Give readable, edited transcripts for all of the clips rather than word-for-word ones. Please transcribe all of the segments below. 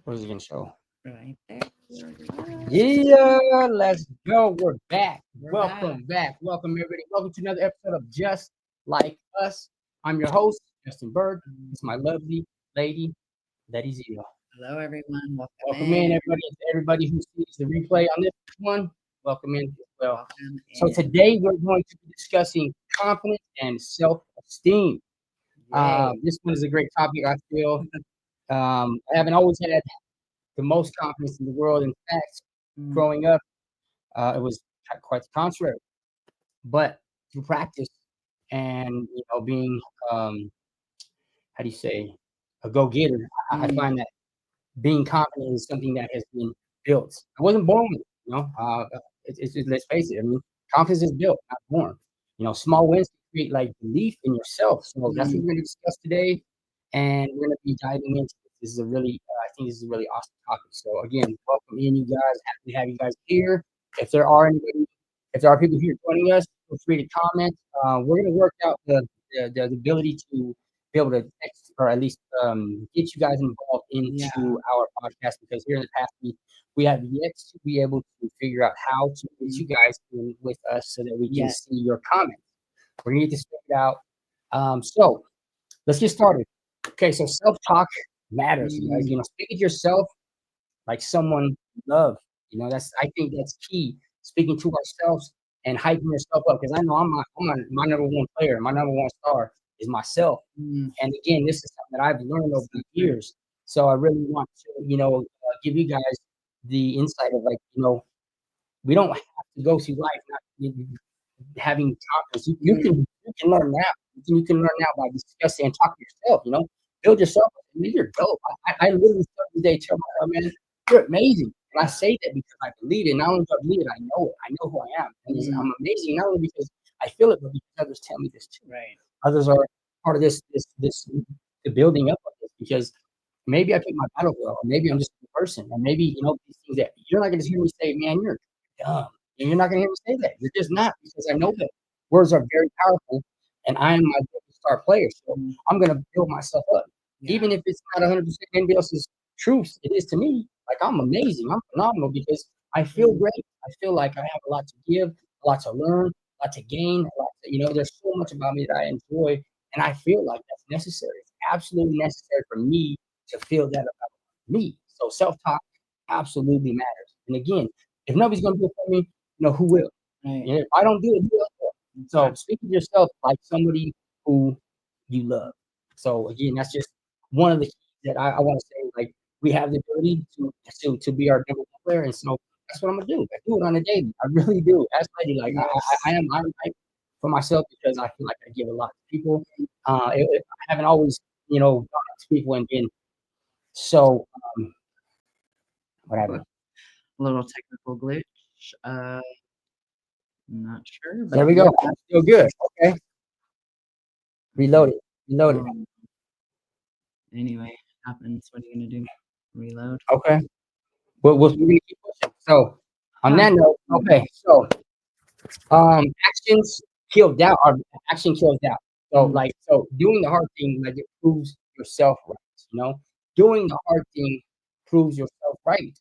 What is it gonna show? Right there. Yeah, let's go. We're back. We're Welcome back. Welcome everybody. Welcome to another episode of Just Like Us. I'm your host, Justin Bird. It's my lovely lady, Leti Zito. Hello, everyone. Welcome Welcome in, everybody. And to everybody who sees the replay on this one, welcome in as well. Welcome So in. today we're going to be discussing confidence and self-esteem. Yay. This one is a great topic, I feel. I haven't always had the most confidence in the world. In fact, Mm, growing up, it was quite the contrary. But through practice and being how do you say a go-getter, I mm, find that being confident is something that has been built. I wasn't born with it, let's face it. I mean, confidence is built, not born. Small wins create like belief in yourself. So that's what mm. we're going to discuss today, and we're going to be diving into this. This is a really, I think this is a really awesome topic. So again, welcome in, you guys. Happy to have you guys here. If there are anybody, if there are people here joining us, feel free to comment. We're going to work out the ability to be able to text or at least get you guys involved Yeah. into our podcast because here in the past we have yet to be able to figure out how to get you guys in with us so that we can Yes. see your comments. We're gonna need to figure it out. So let's get started. Okay, so self-talk matters, you guys. Mm, Speaking to yourself like someone you love. That's I think that's key. Speaking to ourselves and hyping yourself up because I know my number one player, my number one star is myself. mm. And again, this is something that I've learned over So the true. years. So I really want to, give you guys the insight of like, we don't have to go through life not having confidence. You can learn now. You can learn now by discussing and talking to yourself. Build yourself up. I mean, you're dope. I literally start the day tell myself, man, you're amazing. And I say that because I believe it. Not only do I believe it, I know it. I know who I am. And Mm, I'm amazing not only because I feel it, but because others tell me this too. right. Others are part of this the building up of this because maybe I pick my battle well, or maybe I'm just a good person, or maybe these things that you're not going to hear me say, man, you're dumb, and you're not going to hear me say that. You're just not because I know that words are very powerful, and I am my star player, so Mm, I'm going to build myself up, yeah. even if it's not 100% anybody else's truth. It is to me. Like I'm amazing, I'm phenomenal because I feel Mm, great. I feel like I have a lot to give, a lot to learn, a lot to gain. A lot to, there's so much about me that I enjoy, and I feel like that's necessary. It's absolutely necessary for me to feel that about me. So self-talk absolutely matters. And again, if nobody's gonna do it for me, who will? right. If I don't do it, who else will? So Exactly. speak of yourself like somebody who you love. So again, that's just one of the keys that I want to say. Like we have the ability to be our number one player, and so that's what I'm gonna do. I do it on a daily. I really do. As lady, like Yes. I'm hyped for myself because I feel like I give a lot to people. I haven't always gone up to people and been so, A whatever. little technical glitch. Uh, not sure, There but we we're go. back. Still good. Okay. Reload it. Reload it. Um, anyway, happens. What are you gonna do? Reload. Okay. We're gonna keep pushing. So, on Huh. that note, Mm, okay. So, actions kill doubt. Or action kills doubt. So, mm, like, doing the hard thing, like, it proves yourself right. You know, doing the hard thing proves yourself right.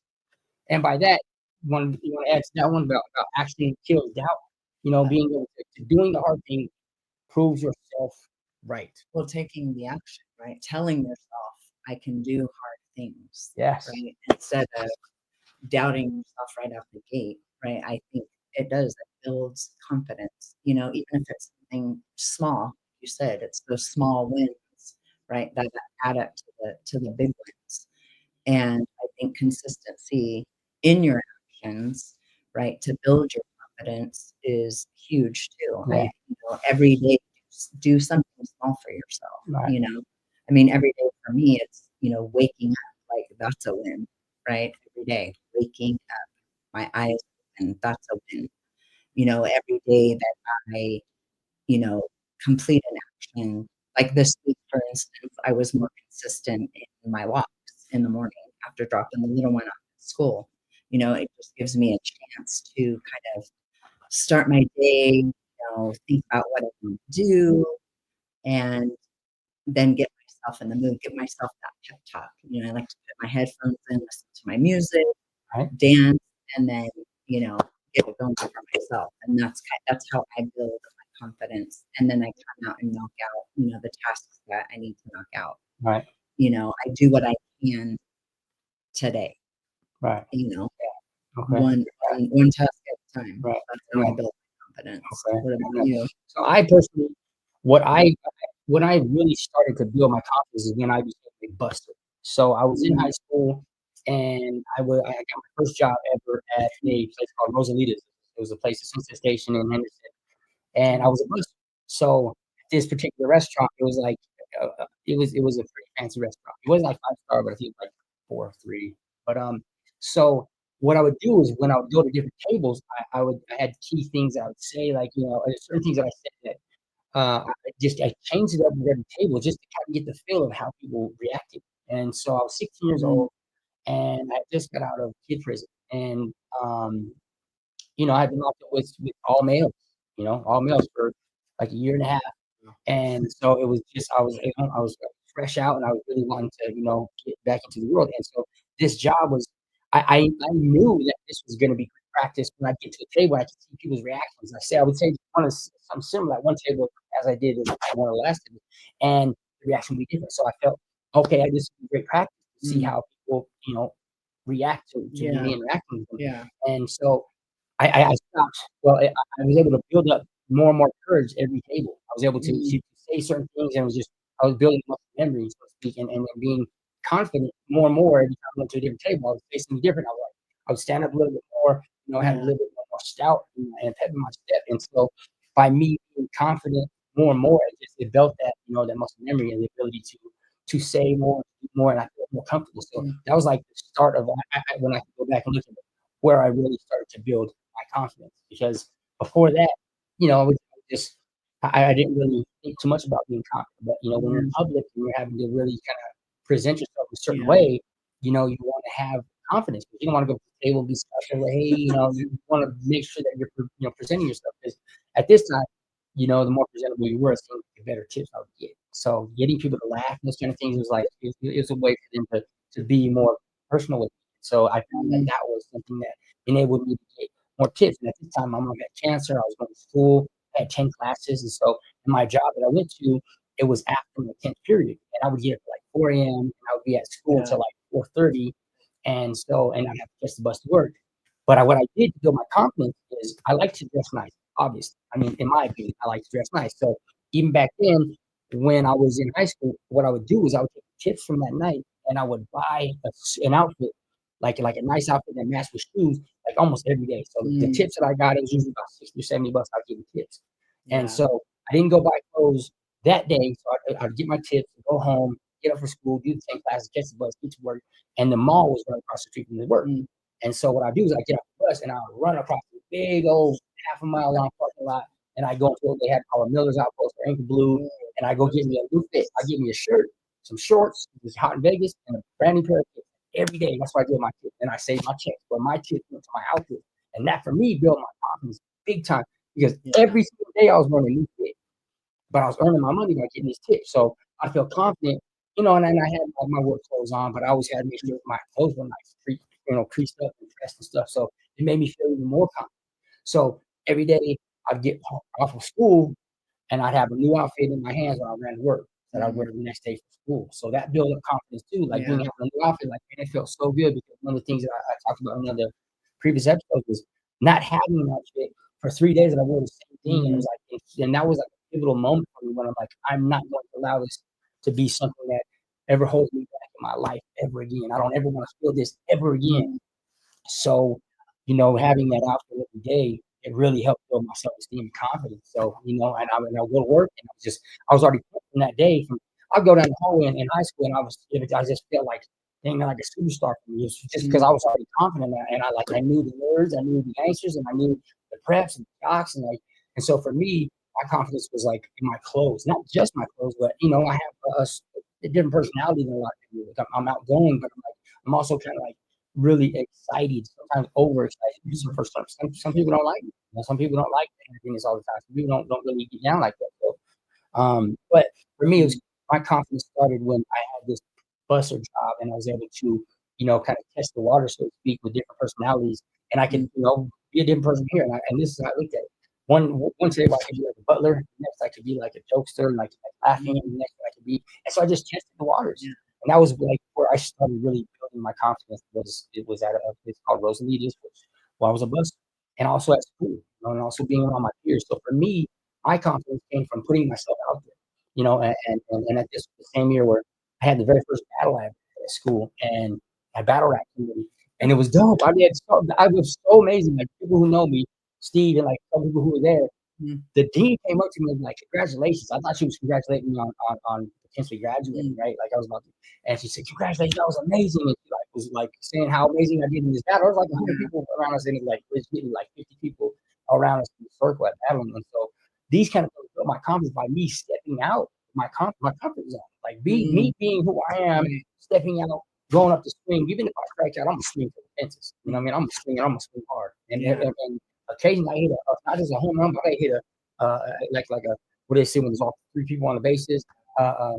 And by that, you want to add to that one about action kills doubt. uh, Being able to doing the hard thing proves yourself right. well, taking the action, right? Telling yourself, I can do hard things, Yes. right? Instead of doubting yourself right out the gate, right? I think it does. It builds confidence, even if it's something small. You said it's those small wins, right? That add up to the big wins. And I think consistency in your actions, right, to build your confidence is huge too. Yeah. Every day do something small for yourself, Right. you know. I mean, every day for me, it's, waking up, like that's a win, right? Every day, waking up, my eyes open, that's a win. Every day that I, you know, complete an action. Like this week, for instance, I was more consistent in my walks in the morning after dropping the little one off at school. It just gives me a chance to kind of start my day, think about what I want to do, and then get myself in the mood, give myself that pep talk. I like to put my headphones in, listen to my music, Right. dance, and then, get it going for myself. And that's how I build my confidence. And then I come out and knock out, the tasks that I need to knock out. Right. I do what I can today, Right. you know, Okay. one task at a time. Right. That's how I Right. build my confidence. Okay. What about Yeah. you? So I personally, what I when I really started to build my confidence is when I became a buster. So I was in high school, and I got my first job ever at a place called Rosalita's. It was a place at Sunset Station in Henderson, and I was a buster. So at this particular restaurant, it was like it was a pretty fancy restaurant. It wasn't like 5 star, but I think it was like 4 or 3. But so what I would do is when I would go to different tables, I had key things that I would say, like, there's certain things that I said that I changed it up at every table just to kind of get the feel of how people reacted. And so I was 16 years Mm, old, and I just got out of kid prison, and I had been locked up with all males for like a year and a half. And so it was just I was fresh out, and I was really wanting to, get back into the world. And so this job was I knew that this was gonna be good practice when I get to a table, I could see people's reactions. I would say one of something similar at one table as I did at one of the last tables, and the reaction would be different. So I felt, okay, this would be great practice to see mm, how people, react to yeah, me interacting with them. yeah. And so I stopped. Well, I was able to build up more and more courage every table. I was able to Mm, say certain things, and it was just I was building muscle memory, so to speak, and being confident more and more every time I went to a different table. I was facing different. I would stand up a little bit more, had a yeah. little bit more stout and pep in my step. And so by me being confident more and more, it built that that muscle memory and the ability to say more, do more, and I feel more comfortable. So Mm, that was like the start of when I go back and look at it, where I really started to build my confidence, because before that, I was just I didn't really think too much about being confident. But when you're in mm, public and you're having to really kind of present yourself a certain yeah. way, you want to have confidence. You don't want to go to the table and be special. Hey, you want to make sure that you're presenting yourself, because at this time, the more presentable you were, it seemed like the better tips I would get. So getting people to laugh and those kind of things was like it was a way for them to be more personal with me. So I found that Mm, that was something that enabled me to get more tips. And at this time, my mom had cancer. I was going to school. I had 10 classes. And so in my job that I went to, it was after my 10th period. And I would get up at like 4 a.m. and I would be at school yeah. until like 4:30. And I'd have to catch the bus to work. But what I did to build my confidence is I like to dress nice, obviously. I mean, in my opinion, I like to dress nice. So even back then, when I was in high school, what I would do is I would take tips from that night, and I would buy an outfit, like a nice outfit that matched with shoes, like almost every day. So the Mm, tips that I got, it was usually about 60 or 70 bucks. I'd give me tips. And yeah. so I didn't go buy clothes that day. So I'd get my tips, go home, get up for school, do the same classes, catch the bus, get to work. And the mall was right across the street from the work. Mm, And so what I do is I get off the bus and I run across the big old half a mile long parking lot, and I go into what they had called a Miller's Outpost or Anchor Blue, mm, and I go get me a new fit. I get me a shirt, some shorts, it was hot in Vegas, and a brand new pair of kicks. Every day, that's what I do with my kids. And I save my checks, but my checks went to my outfit. And that for me built my confidence big time, because yeah. every single day I was wearing a new fit, but I was earning my money by getting these tips. So I feel confident, and I had my work clothes on, but I always had to make sure my clothes were nice, creased up and pressed and stuff. So it made me feel even more confident. So every day I'd get off of school, and I'd have a new outfit in my hands when I ran to work that I would wear Mm, the next day for school. So that built up confidence too. Like being yeah. having a new outfit, like, man, it felt so good, because one of the things that I talked about in one of the previous episodes was not having an outfit for 3 days, that I wore the same thing. And it Mm, was like, and that was like a pivotal moment for me when I'm like, I'm not going to allow this to be something that ever holds me back in my life ever again. I don't ever want to feel this ever again. mm, So, having that outfit every day, it really helped build my self-esteem and confidence. So, and I would go to work, and I was already from that day. I'd go down the hallway in high school, and I just felt like, dang, like a superstar for me. It's just because mm, I was already confident, and I knew the words, I knew the answers, and I knew the preps and the docs, and so for me, my confidence was like in my clothes, not just my clothes, but I have a different personality than a lot of people. Like I'm outgoing, but I'm also kind of like really excited, sometimes overexcited. Some people don't like me. Some people don't like happiness all the time. Some people don't really get down like that. So, but for me, it was mm, my confidence started when I had this busser job and I was able to, kind of test the water, so to speak, with different personalities, and I could, mm, be a different person here. And this is how I looked at it. One table I could be like a butler, the next I could be like a jokester, like laughing, and the next I could be. And so I just tested the waters, yeah, and that was like where I started really building my confidence. It was at a place called Rosalita's, which well, I was a bus, and also at school, and also being around my peers. So for me, my confidence came from putting myself out there, and at this the same year where I had the very first battle I had at school, and I battle rap community, and it was dope. I was so amazing. Like people who know me, Steve, and like some people who were there, mm, the dean came up to me and was like, "Congratulations!" I thought she was congratulating me on potentially graduating, mm, right? Like I was about to, and she said, "Congratulations, that was amazing!" And she like was like saying how amazing I did in this battle. There was like 100 yeah, people around us, and it's getting like 50 people around us in the circle at battling. And so these kind of things built my confidence by me stepping out my comfort zone, like mm, me being who I am, right, stepping out, going up the swing. Even if I strike out, I'm gonna swing for the fences. You know what I mean? I'm gonna swing and I'm gonna swing hard. yeah, And occasionally I hit not just a home run, but I hit like a what they say when there's all three people on the bases. Uh, uh,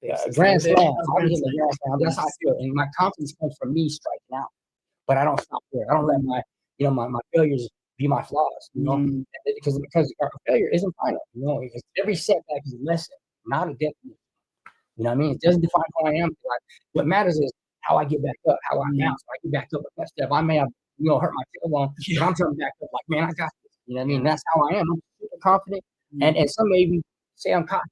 bases Grand loaded. slam. Oh, I'll be grand hitting the slam. grand slam. That's how I Yes. feel, and my confidence comes from me striking out. But I don't stop there. I don't let Mm, my failures be my flaws. mm, Because our failure isn't final. Because every setback is a lesson, not a definition. You know what I mean? It doesn't define who I am. Like, what matters is how I get back up, how I mm, bounce. I get back up a next step. I may have, hurt my tailbone, but yeah, I'm coming back up like, man, I got this. You know what I mean? yeah, That's how I am. I'm super confident. mm, And some maybe say I'm cocky,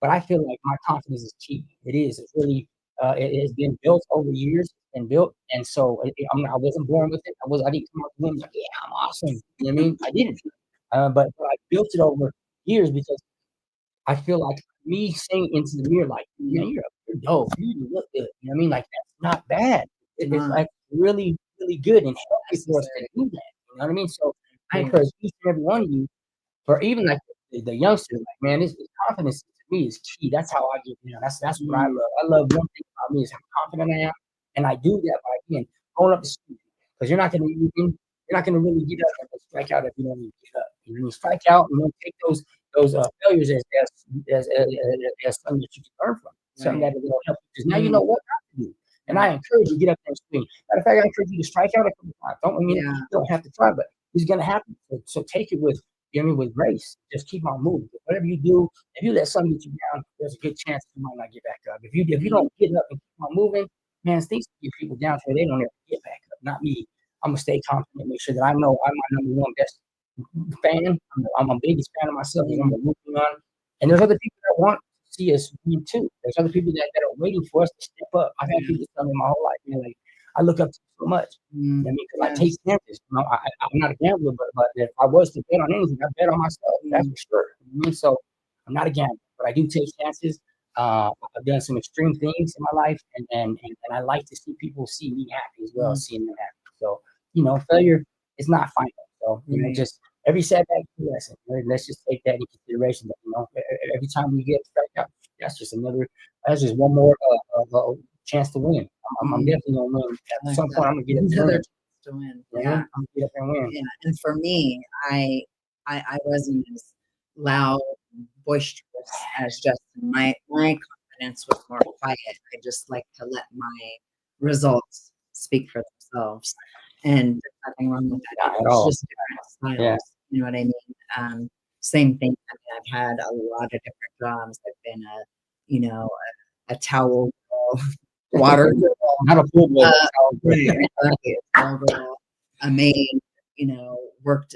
but I feel like my confidence is cheap. It is. It's really, it has been built over years and built. And so I wasn't born with it. I didn't come out the womb like, yeah, I'm awesome. You know what I mean? I didn't. But I built it over years because I feel like me saying into the mirror, like, mm, "Man, you're dope. You look good." You know what I mean? Like, that's not bad. It's, not like, really, really good and healthy for us to necessary. do that, you know what I mean? So, I Agree. encourage each and every one of you, for even, like, the youngsters, like, man, this confidence to me is key. That's how I get that's what I Mm, love. I love one thing about me is how confident I am, and I do that by, again, going up the street, 'cause you're not gonna really get up and strike out if you don't even get up. You strike out and then take those failures as something that you can learn from, something right. that will help you because now you Mm, know what not to do. And I right. encourage you to get up there and swing. Matter of fact, I encourage you to strike out a couple times. Yeah. You don't have to try, but it's gonna happen. So take it with with grace. Just keep on moving. Whatever you do, if you let something get you down, there's a good chance you might not get back up. If you Mm, don't get up and keep on moving, man, things get people down to where they don't ever get back up. Not me. I'm gonna stay confident, make sure that I know I'm my number one best fan. I'm a biggest fan of myself because I'm mm, a moving on. And there's other people that want to see us win too. There's other people that are waiting for us to step up. I've had yeah. people tell me my whole life, man, like I look up to you so much. Mm, You know what I mean, because I take yes. chances. I'm not a gambler, but if I was to bet on anything, I bet on myself. That's Mm, for sure. You know what I mean, so I'm not a gambler, but I do take chances. I've done some extreme things in my life, and I like to see people see me happy as well, mm, seeing them happy. So failure is not final. So right. just every setback is a lesson. Right? Let's just take that into consideration. That every time we get strike out, that's just another. That's just one more chance to win. I'm Mm, definitely gonna win. I At like some that. point, I'm gonna get up and Another win. chance to win. You know what I Yeah. mean? I'm gonna get up and win. Yeah. And for me, I wasn't as loud, boisterous as Justin. My confidence was more quiet. I just like to let my results speak for themselves. And there's nothing wrong with that Not either. at It's all. just different Yeah. styles. You know what I mean? Same thing. I mean, I've had a lot of different jobs. I've been a towel girl, water girl, Not a full blown uh, but right, exactly, a towel girl, a maid, worked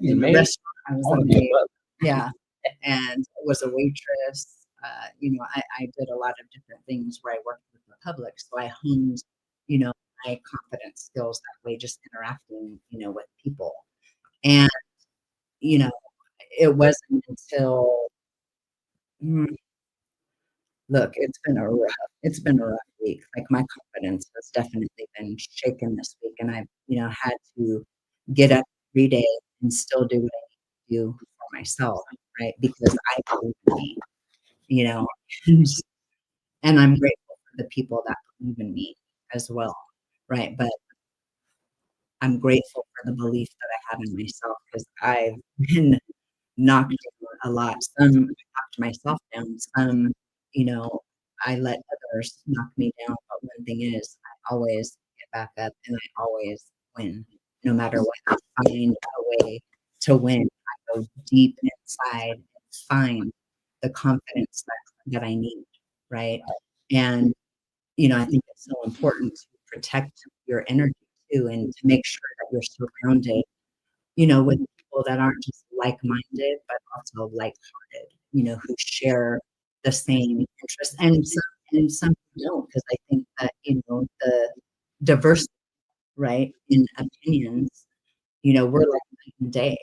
he's in a made. restaurant. I I was a want to be a maid, butler. yeah, and was a waitress. I did a lot of different things where I worked with the public, so I honed, you know, my confidence skills that way, just interacting, with people. And, you know, it wasn't until mm, look, it's been a rough week. Like my confidence has definitely been shaken this week, and I've, had to get up every day and still do what I need to do for myself, right? Because I believe in me, you know, and and I'm grateful for the people that believe in me as well, right? But I'm grateful for the belief that I have in myself because I've been knocked down a lot. Some knocked myself down, some, I let others knock me down, but one thing is I always get back up and I always win. No matter what, I find a way to win. I go deep inside and find the confidence that I need, right? And I think it's so important to protect your energy too, and to make sure that you're surrounded, with people that aren't just like-minded, but also like-hearted, who share the same interests. And some don't, because I think that, the diversity, right, in opinions, we're like night and day,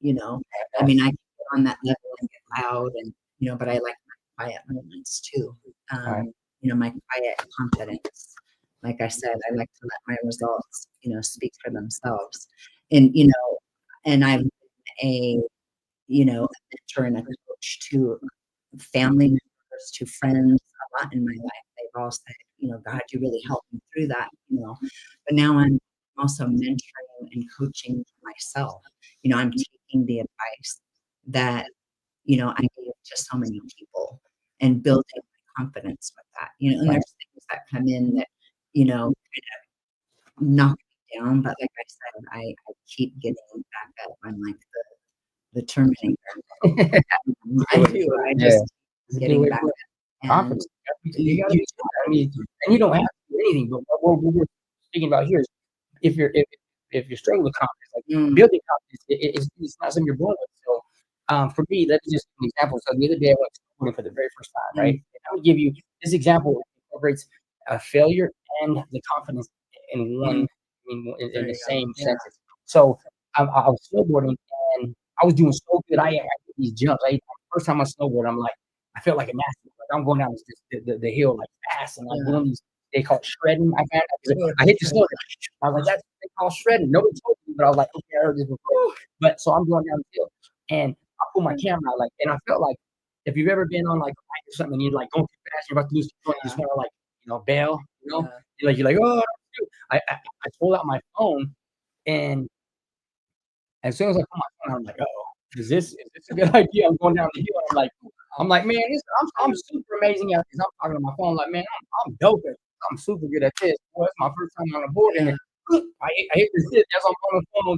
you know. I mean, I can get on that level and get loud and, but I like my quiet moments too. Right. My quiet confidence. Like I said, I like to let my results, speak for themselves. And, and I've been a, a mentor and a coach to family members, to friends a lot in my life. They've all said, God, you really helped me through that. But now I'm also mentoring and coaching myself. I'm taking the advice that, I gave to so many people and building my confidence with that. And Right. there's things that come in that, kind of knock me down. But like I said, I keep getting back up. I'm like the Terminator. I do. I Yeah. just It's a good getting way to back put up. it. And Confidence. You you, gotta you be I mean, and you don't have to do anything, but what we're speaking about here is if you're struggling with confidence, like mm, building confidence, it's not something you're born with. So, for me, let me just give an example. So the other day I went snowboarding for the very first time, right? mm, And I would give you this example that incorporates failure and the confidence in mm. in There the you go. same Yeah. sentence. So I was snowboarding and I was doing so good. I did these jumps. First time I snowboard, I'm like, I felt like a master. Like I'm going down the hill like fast and like Yeah. doing these. They call it shredding. I found out 'cause Sure. I hit the snow. I was like, that's what they call shredding. Nobody told me, but I was like, okay, I heard this before. But so I'm going down the hill and I pull my camera out, like, and I felt like if you've ever been on like a bike or something, and you're like going too fast, you're about to lose control, you just Yeah. want to like, bail, Yeah. you're like, oh, shoot. I pulled out my phone and as soon as I put my phone out, I'm like, "Uh-oh, is this a good idea?" I'm going down the hill. I'm like, "Man, I'm super amazing at this." I'm talking to my phone like, "Man, I'm dope at this. I'm super good at this. Boy, it's my first time on a board." And Yeah. then I hit this hit as I'm on the phone.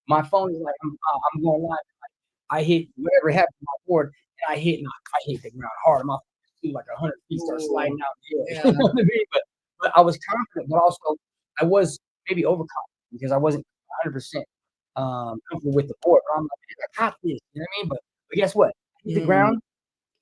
My phone is like, I'm going live. I hit whatever happened to my board, and I hit the ground hard. My feet like 100 feet start Ooh. sliding out the hill. Yeah. You know what I mean? But I was confident, but also I was maybe overconfident because I wasn't 100% comfortable with the board. But I'm like, "Man, I got this." You know what I mean? But guess what? I hit the Mm. ground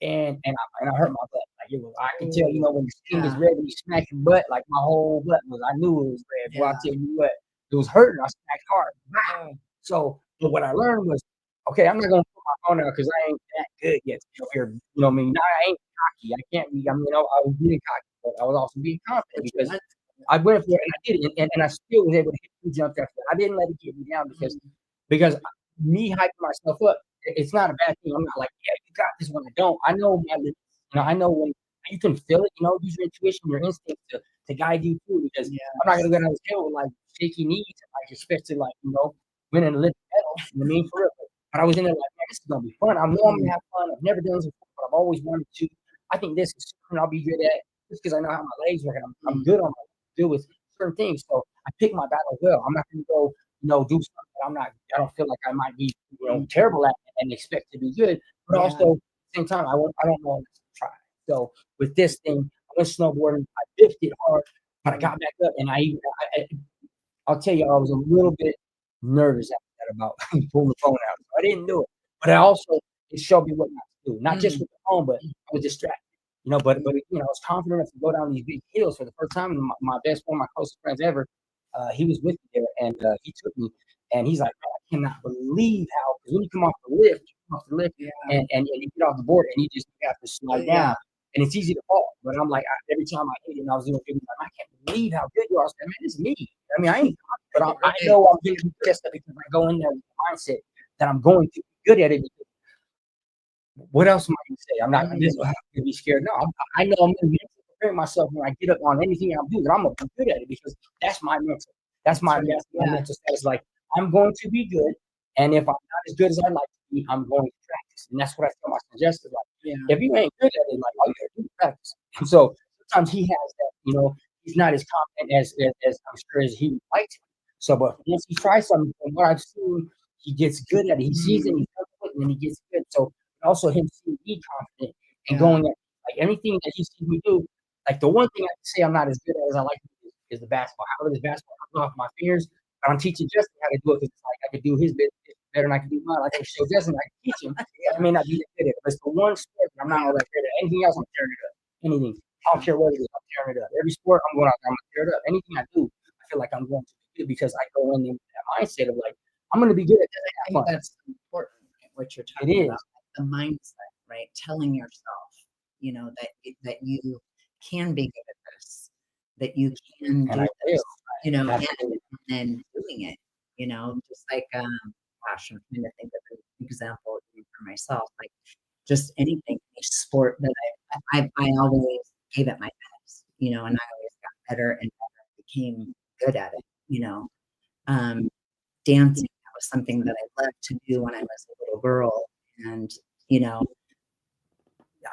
and I hurt my butt. Like I could tell, Ooh. when your skin is Yeah. red when you smack your butt, like my whole butt was. I knew it was red. Well, I Yeah. tell you what, it was hurting. I smacked hard. Oh. So, but what I learned was, okay, I'm not gonna put my phone out because I ain't that good yet. Here, what I mean? Now I ain't cocky. I can't be. I was being cocky, but I was also being confident But you because went. I went for it and I did it, and I still was able to hit 2 jumps after that. I didn't let it get me down Mm. because me hyping myself up, it's not a bad thing. I'm not like, yeah, you got this when I don't. I know my limits. I know when you can feel it. Use your intuition, your instinct to guide you through. Because I'm not Yes. gonna go down this hill with like shaky knees and like expect to win an Olympic medal. You know what I mean? For real. But I was in there like, man, this is gonna be fun. I know I'm Mm. gonna have fun. I've never done this before, but I've always wanted to. I think this is something I'll be good at just because I know how my legs work. And I'm Mm. good on good with certain things. So I pick my battle well. I'm not gonna go, do something that I don't feel like I might be, Mm. terrible at and expect to be good. But Yeah. also at the same time, I don't know unless I try. So with this thing, I went snowboarding. I dipped it hard, but I Mm. got back up, and I'll tell you, I was a little bit nervous after that about pulling the phone out. So I didn't do it, but it showed me what not to do. Not just Mm. with the phone, but I was distracted. I was confident enough to go down these big hills for the first time. And my best friend, my closest friends ever, he was with me there, and he took me, and he's like, "Man, I cannot believe how." Because when you come off the lift, Yeah. and you get off the board, and you have to slide Yeah. down, and it's easy to fall. But I'm like, every time I hit it, and I was doing it, like, I can't believe how good you are. I said, man, it's me. I mean, I ain't, but I Right. know I'm going to be good at stuff because I go in there with the mindset that I'm going to be good at it. What else am I gonna say? I'm not this Mm. gonna be scared. No, I know I'm gonna be preparing myself when I get up on anything I'm doing, that I'm gonna be good at it because that's my mental. That's right. That's my Yeah. mental status. Like I'm going to be good, and if I'm not as good as I'd like to be, I'm going to practice. And that's what I tell my suggestions. Like Yeah. If you ain't good at it, like all you gotta do is practice. And so sometimes he has that, he's not as confident as I'm sure as he would like to. So, but once he tries something, from what I've seen, he gets good at it. He sees it, Mm, he does it, and then he gets good. So also him seeing me confident and yeah. going at like anything that he sees me do. Like the one thing I can say I'm not as good at as I like to do is the basketball. However, this basketball comes off my fingers, but I'm teaching Justin how to do it because it's like I could do his business better than I can do mine. Like I can show Justin, I can teach him, but I Yeah. may not be that good at it. But it's the one sport that I'm not Yeah. all that good at. Anything else, I'm tearing it up. Anything. I don't care what it is, I'm tearing it up. Every sport, I'm going out there, I'm gonna tear it up. Anything I do, I feel like I'm going to be good because I go in there with that mindset of like, I'm gonna be good at this and I have think fun. that's important, what you're It talking about, is. like the mindset, right? Telling yourself, that you can be good at this, that you can And I do will. this, Absolutely. and then doing it, just like, gosh, I'm trying to think of an example even for myself, like just anything, any sport that I always gave it my best, and I always got better and better, became good at it, um, dancing, that was something that I loved to do when I was a little girl, and, you know,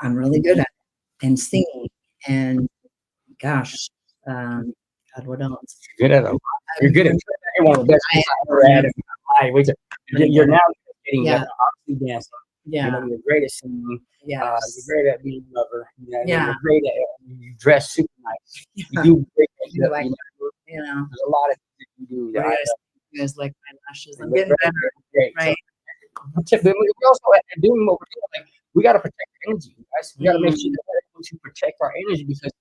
I'm really good at it, and singing, and gosh, God, what else? You're good at it. You're I'm good at really it. You're one of the best I kids I ever had am in my life. pretty You're good at now it. getting Yeah, better, obviously dancing. yeah, You're great at singing. You're yes, great at being a lover. yeah, You're great at you dress super nice. You yeah, do great you makeup. like, There's you know, a lot of things that you do that what do I you guys love. you guys like my lashes? You I'm look getting great, better, great. So right? but we also doing what we're doing. Like we got to protect our energy, guys. We got to make sure Mm, that we're able to protect our energy because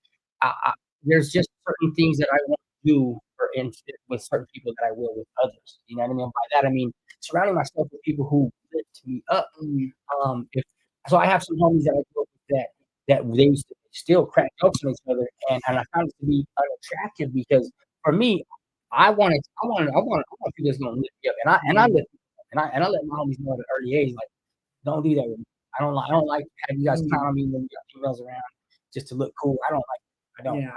there's just certain things that I want to do with certain people that I will with others. You know what I mean? By that I mean surrounding myself with people who lift me up. mm, If so, I have some homies that I grew up with that they used to still crack jokes on each other, and I found it to be unattractive because for me, I want people that's gonna lift me up, and I mm, lift and I let my homies know at an early age, like, don't do that with me. I don't like having you guys mm, clown on me when we got females around just to look cool. I don't like it. I don't. yeah,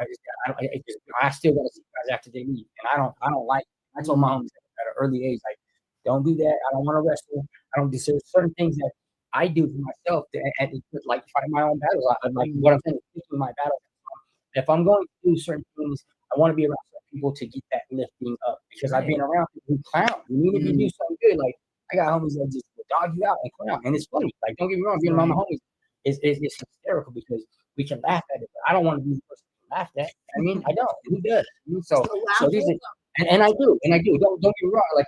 I don't. It just, I still gotta see you guys after they leave, and I don't like. I told my mm, homies at an early age, like, don't do that. I don't want to wrestle. I don't do certain things that I do for myself and like fight my own battles. Like mm, what I'm saying, is picking my battles. If I'm going to do certain things, I want to be around certain people to get that lifting up because I've right, been around people who clown. You need to be do mm, something good. Like I got homies that just dog you out and clown, and it's funny. Like don't get me wrong, being around my right. homies is hysterical because we can laugh at it, but I don't want to be the person to laugh at. I mean, I don't. Who does? So So so these laughing, are, and I do. Don't get me wrong. Like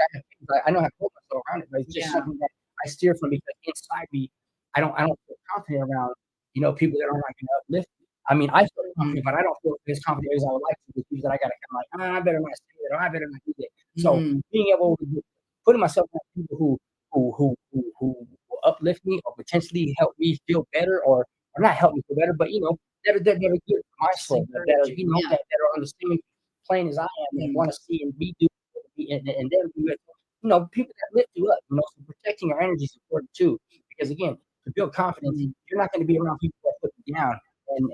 I know how to hold myself around it, but it's just yeah, something that I steer from because inside me, I don't feel confident around people that are not going to uplift me. I mean, I feel mm, confident, but I don't feel as confident as I would like to with people that I got to kind of like, I better not say that, or I better not do that. So mm, being able to putting myself around people who will uplift me or potentially help me feel better, or not help me feel better, but that are good for my just soul, that are encourage you, yeah, that are on the same plane as I am and mm, want to see and be do and then do it. People that lift you up. So protecting our energy is important too, because again, to build confidence, mm, you're not going to be around people that put you down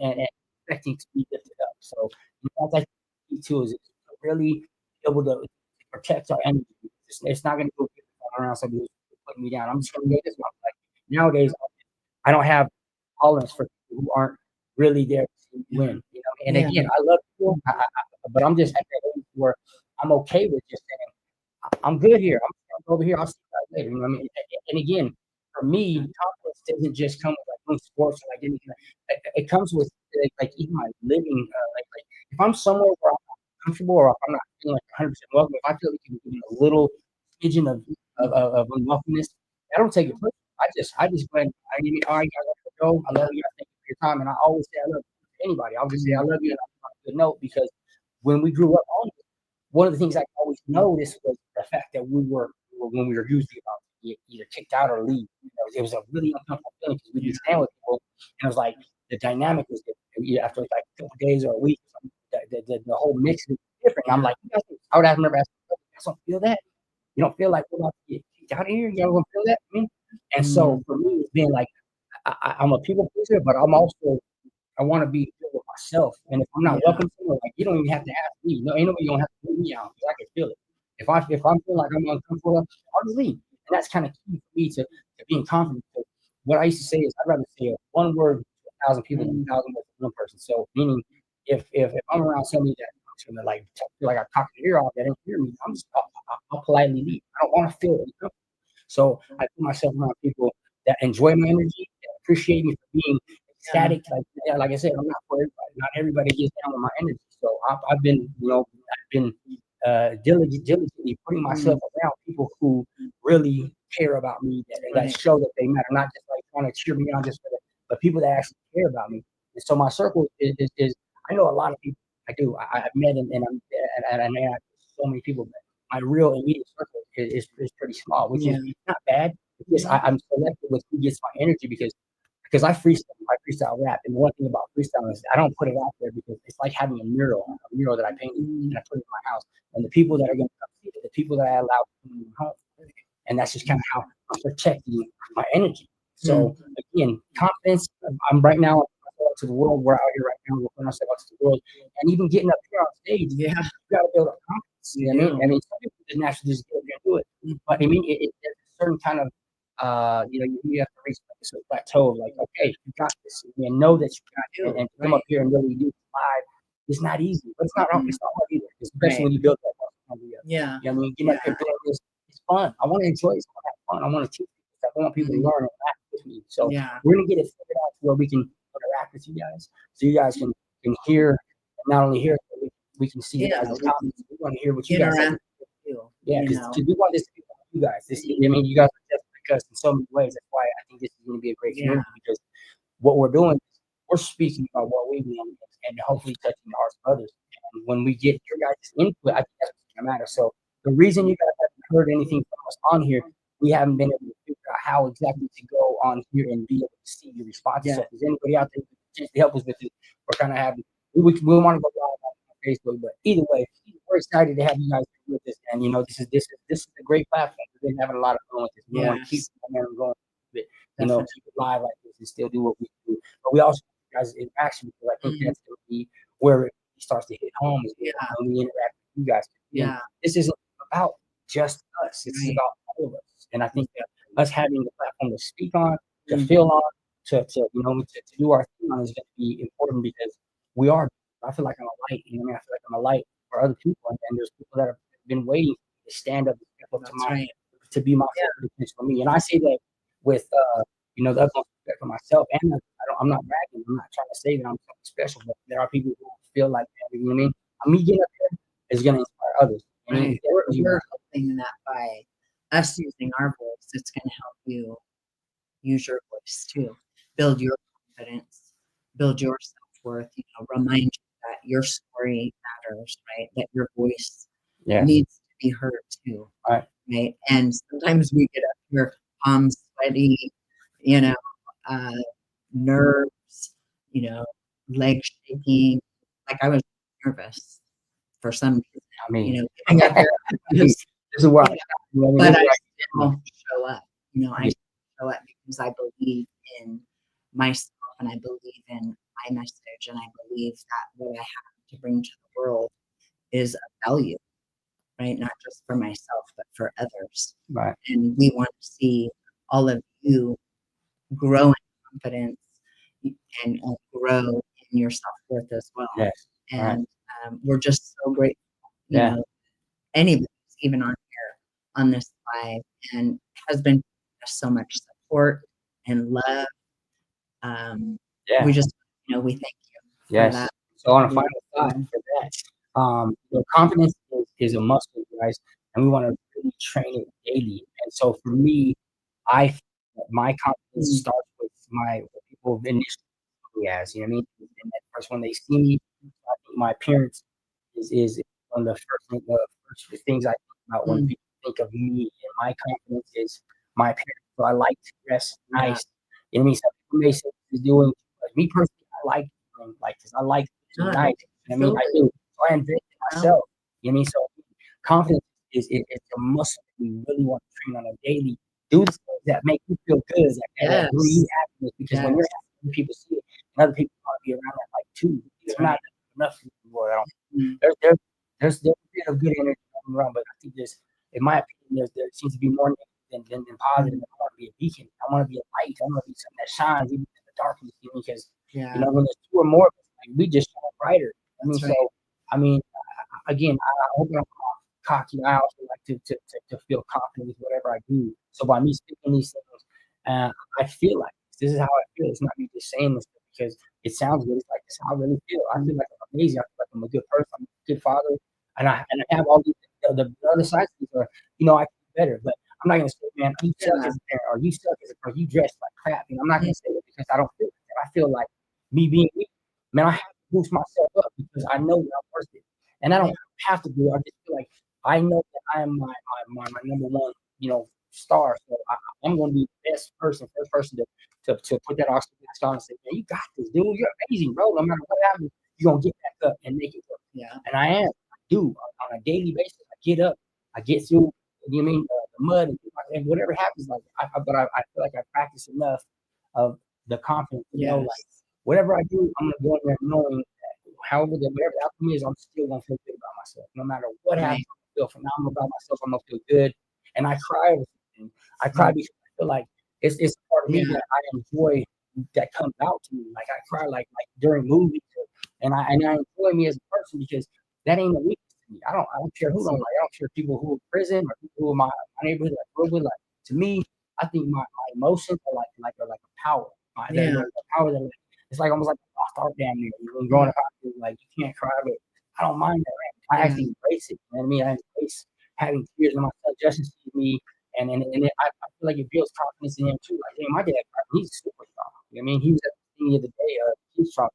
and expecting to be lifted up. So that's I think the key too is to really be able to protect our energy. It's not going to go good if I'm around somebody who's putting me down. I'm just going to go this way. Like nowadays, I don't have tolerance for people who aren't really there to see me yeah, win. And yeah, again, I love people, but I'm just at that age where I'm okay with just saying I'm good here. I'm over here. I'll see you guys later. You know what I mean? And again, for me, confidence doesn't just come with like doing sports or like anything. It comes with like even my living. Like if I'm somewhere where I'm not comfortable or if I'm not feeling like 100% welcome, if I feel like you can give me a little smidgen of unwelcomeness, I don't take it personally. I just go ahead. All right, guys, I gotta go. I love you. Thank you for your time. And I always say I love you to anybody. I'll just say I mm, love you and I'm on a good note because when we grew up on one of the things I always noticed was the fact that when we were usually about to get either kicked out or leave. It was a really uncomfortable feeling because we'd yeah, be staying with people, and it was like the dynamic was different. After like a couple days or a week, the whole mix was different. And I'm yeah, like, I would have never asked, you guys don't feel that? You don't feel like we're about to get kicked out of here? You don't feel that? I mean? And so mm, for me, it's been like I'm a people pleaser, but I want to be good with myself. And if I'm not yeah, welcome somewhere, like you don't even have to ask me. No, ain't nobody gonna have to put me out because I can feel it. If I'm feeling like I'm uncomfortable, I'll just leave. And that's kind of key for me to being confident. what I used to say is I'd rather say one word to 1,000 people than Mm, 1,000 words to one person. So meaning if I'm around somebody that's gonna like feel like I'm talking to ear off that ain't hear me, I'll politely leave. I don't want to feel it. So I put myself around people that enjoy my energy, that appreciate me for being yeah. ecstatic. Like yeah, like I said, I'm not for everybody. Not everybody gets down with my energy. So I've been, I've been diligently putting myself Mm, around people who really care about me and that right. show that they matter, not just like trying to cheer me on just for the, but people that actually care about me. And so my circle is I know a lot of people. I do. I've met and I so many people, but my real immediate circle is pretty small, which is Yeah. not bad. It's just I'm selective with who gets my energy because I freestyle rap, and one thing about freestyle is I don't put it out there because it's like having a mural that I painted Mm, and I put it in my house, and the people that are going to come see it, the people that I allow to come in my home, and that's just kind of how I'm protecting my energy. mm, So again, confidence. I'm right now to the world. We're out here right now. We're putting ourselves out to the world, and even getting up here on stage, yeah, you got to build up confidence. you You know what I mean? do. I mean, some people just naturally just get up here and do it, Mm, but I mean, there's a certain kind of you have to reach like a certain plateau of like, okay, you got this, and know that you got it, you do, and to come up right. here and really do it live. It's not easy, but Mm, it's not hard either, especially right. when you build that muscle memory up. Yeah. You know what I mean? Getting Yeah. up here doing this, it's fun. I want to enjoy it. I want to have fun. I want to teach people stuff. I want people to Mm, learn and laugh with me. So yeah. we're gonna get it figured out to where we can interact with you guys, so you guys can hear, and not only hear, but we can see your Yeah. guys' We can comments. We want to hear what you guys have to. interact with you, Yeah, you because know. we want this to be about you guys. I mean, you guys are just like us in so many ways. That's why I think this is going to be a great Yeah. community because what we're doing is we're speaking about what we believe and hopefully touching the hearts of others. And when we get your guys' input, I think that's what's going to matter. So the reason you guys haven't heard anything from us on here, we haven't been able to figure out how exactly to go on here and be able to see your responses. Yeah. So if there's anybody out there who can potentially help us with it, we're kind of having we want to go live on Facebook, but either way, we're excited to have you guys with us. And this is a great platform. We've been having a lot of fun with this. We want to keep Yes. the momentum going, but Definitely. keep it live like this and still do what we do. But we also want you guys' interaction because I think Mm, that's going to be where it starts to hit home is yeah. when we interact with you guys. Again, Yeah. this isn't about just us. This is Right. about all of us. And I think that us having the platform to speak on, to Mm, feel on, to do our thing on is going to be important because we are. I feel like I'm a light. You know, what I mean, I feel like I'm a light for other people, and there's people that have been waiting to stand up and step up that's right. to be my Yeah. full potential for me. And I say that with the utmost respect for myself, and I'm not bragging. I'm not trying to say that I'm something special, but there are people who feel like that. You know what I mean? Me getting up here is going to inspire others, and Right. it definitely We're will. hoping that by us using our voice, it's going to help you use your voice too. Build your confidence, build your self-worth, remind you that your story matters, right? That your voice Yes. needs to be heard too, All right. right? And sometimes we get up here, palms sweaty, you know, uh, nerves, you know, legs shaking. Like I was nervous for some reason, I mean, getting up here. this Just, is where you I, know, you know, this but is I where still show up. I yeah, show up because I believe in myself and I believe in my message and I believe that what I have to bring to the world is a value, right? Not just for myself, but for others. right. And we want to see all of you grow in confidence and grow in your self worth as well. Yes. All right. And we're just so grateful, Yeah. anybody who's even on here on this live and has been giving us so much support and love. Um, we Yeah. just, we thank you for Yes. that. So on a We final thought do. for that, confidence is a muscle, guys, and we want to really train it daily. And so for me, I feel that my confidence Mm, starts with what people initially see me as. You know what I mean? And at first, when they see me, I think my appearance is one of the first things I think about when mm, people think of me. And my confidence is my appearance. So I like to dress yeah, nice. You know what I mean? Some people may say this is doing, but me personally, I like doing like this. I like to be no, nice. You know what I mean? I absolutely. do. So I invest in No, myself. You know what I mean? So confidence it's a muscle that we really want to train on a daily. Do the things that make you feel good, that bring you yes, happiness. Because when you're yes. happy, people see it, and other people want to be around that like too. That's There's right. not enough people around. Mm, There's a bit of good energy coming around, but I think in my opinion, there seems to be more negative than positive. mm, And I want to be be a beacon. I want to be a light. I want to be something that shines even in the darkness. Because Yeah. when there's two or more, of us, like, we just shine brighter. That's So right. I mean, again, I hope I'm not cocky. I also like to feel confident with whatever I do. So by me speaking these things, I feel like this is how I feel. It's not me just saying this stuff because it sounds good. It's like this is how I really feel. I feel like I'm amazing. I feel like I'm a good person. I'm a good father, and I have all these the other sides of these are I can do better. But I'm not gonna say, man, you suck Yeah. as a parent, or you suck as a person. You dress like crap. I'm not gonna say that because I don't feel like that. I feel like me being me. Man, I have to boost myself up because I know that I'm worth it, and I don't have to do it. I just feel like I know that I am my number one, star. So I'm going to be the first person to put that oxygen mask on and say, man, you got this, dude. You're amazing, bro. No matter what happens, you're gonna get back up and make it work. Yeah. And I am. I do on a daily basis. I get up. I get through. You know what I mean the mud and whatever happens. Like, but I feel like I practice enough of the confidence. Like Yes. whatever I do, I'm gonna go in there knowing that however whatever the outcome is, I'm still gonna feel good about myself. No matter what Right. happens, I feel phenomenal about myself. I'm gonna feel good, and I cry over something. I cry Mm. because I feel like it's a part of me Yeah. that I enjoy that comes out to me. Like I cry like during movies, and I enjoy me as a person because that ain't a weakness to me. I don't care who don't like. I don't care people who are in prison or people who are my neighborhood that I grew up with. Like to me, I think my emotions are like a power. Yeah. The power that it's like almost like a lost art down there. Growing Mm. up, I feel like you can't cry, but I don't mind that. Right? I Yeah. actually embrace it. You know what I mean? I embrace having tears when my son Justin sees me, and I feel like it builds confidence in him too. Like, damn, my dad, he's super strong. You know what I mean? He was at the beginning of the day, he's strong,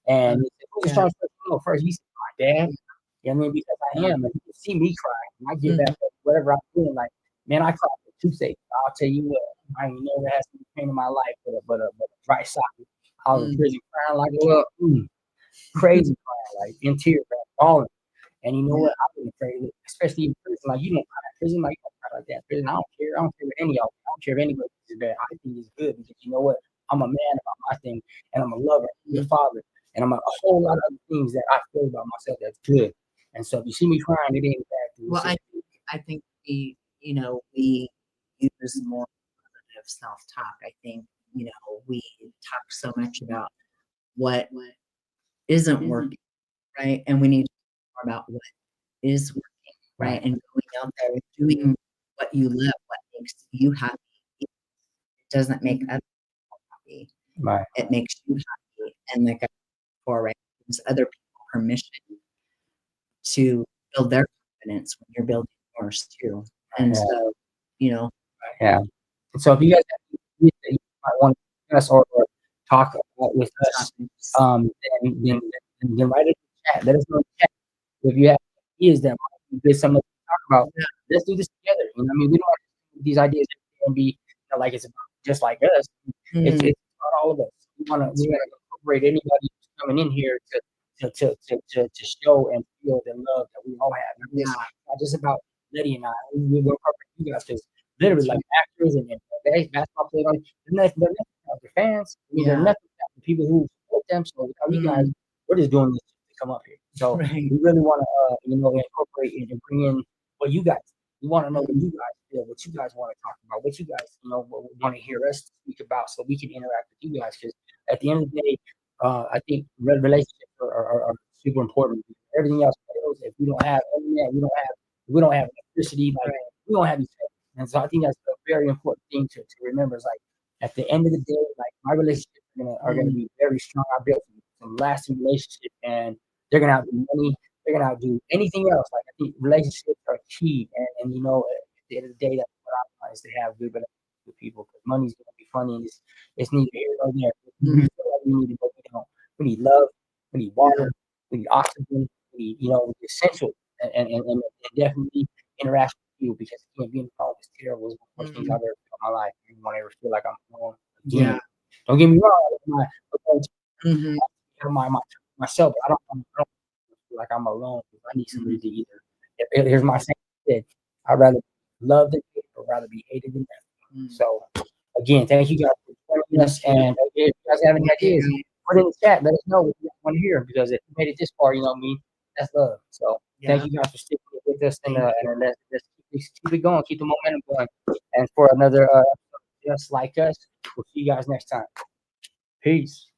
and he said, "Who's the Yeah. strongest person you know first?" He said, "My dad." You know what I mean? Because I am, and you can see me cry, and I get back Mm. up whatever I'm feeling. Like, man, I cried for 2 seconds. I'll tell you what, I ain't never had some pain in my life, but a dry socket. I was in Mm. prison crying like a little crazy crying, like in tears, man, falling. And you know Yeah. what? I've been afraid, especially in prison. Like you don't cry in prison, like you don't cry like that in prison. I don't care. I don't care what any of y'all. I don't care if anybody thinks it's bad. I think it's good because you know what? I'm a man about my thing, and I'm a lover, I'm a Mm. father, and I'm a whole lot of other things that I feel about myself that's good. And so if you see me crying, it ain't bad. Dude. It's Well, just I think we use more positive self-talk. I think, we talk so much about what isn't working, right? And we need to talk more about what is working, right? right, And going out there and doing what you love, what makes you happy. It doesn't make other people happy. right. It makes you happy. And like I said before, right, it gives other people permission to build their confidence when you're building yours too. And Yeah, so, you know, yeah. And so if you guys have any ideas that you might want to discuss or talk about with us, topics. then write it in the chat. Let us know in the chat if you have ideas that might be good, something to talk about. Yeah. Let's do this together. You know, what I mean, we don't want these ideas to be like it's about just like us. It's Mm, it's about all of us. We that's want right. to incorporate anybody who's coming in here to show and feel the love that we all have. Yeah, Not just about Letty and I. We will incorporate you guys because literally that's like right. actors and basketball players, they're nothing without their fans. I mean, they're Yeah. nothing without the people who support them. So without you guys, Mm, we're just doing this to come up here. So right. we really want to, incorporate and bring in what you guys. We want to know what Mm, you guys feel, what you guys want to talk about, what you guys, want to hear us speak about, so we can interact with you guys. Because at the end of the day, I think relationships are super important. Everything else fails if we don't have internet, we don't have electricity, like right. we don't have each other. And so I think that's a very important thing to remember. Is like at the end of the day, like my relationships are gonna Mm, be very strong. I built some lasting relationships, and they're gonna outdo money. They're gonna outdo anything else. Like I think relationships are key, and at the end of the day, that's what I want is to have good relationships with people because money's gonna be funny, and it's neither here nor there. We mm, feel like we need it, but we don't. We need love. We need yeah. water. We need oxygen. We need the essential, and definitely interaction with you because again, being alone is terrible. It's one of the worst things I've Mm, ever felt in my life. I don't want to ever feel like I'm alone again. yeah. Don't get me wrong. I'm Mhm. myself. I don't feel like I'm alone. I need Mhm. somebody to either. Here's my saying. I'd rather be loved than hated, or rather be hated than loved. Mm. So again, thank you guys for joining Thank us. you. And if you guys have any Thank you, ideas, guys. put it in the chat. Let us know what you want to hear because if you made it this far, you know me. That's love. So thank Yeah. you guys for sticking with us, and Thank you. let's keep it going, keep the momentum going, and for another just like us. We'll see you guys next time. Peace.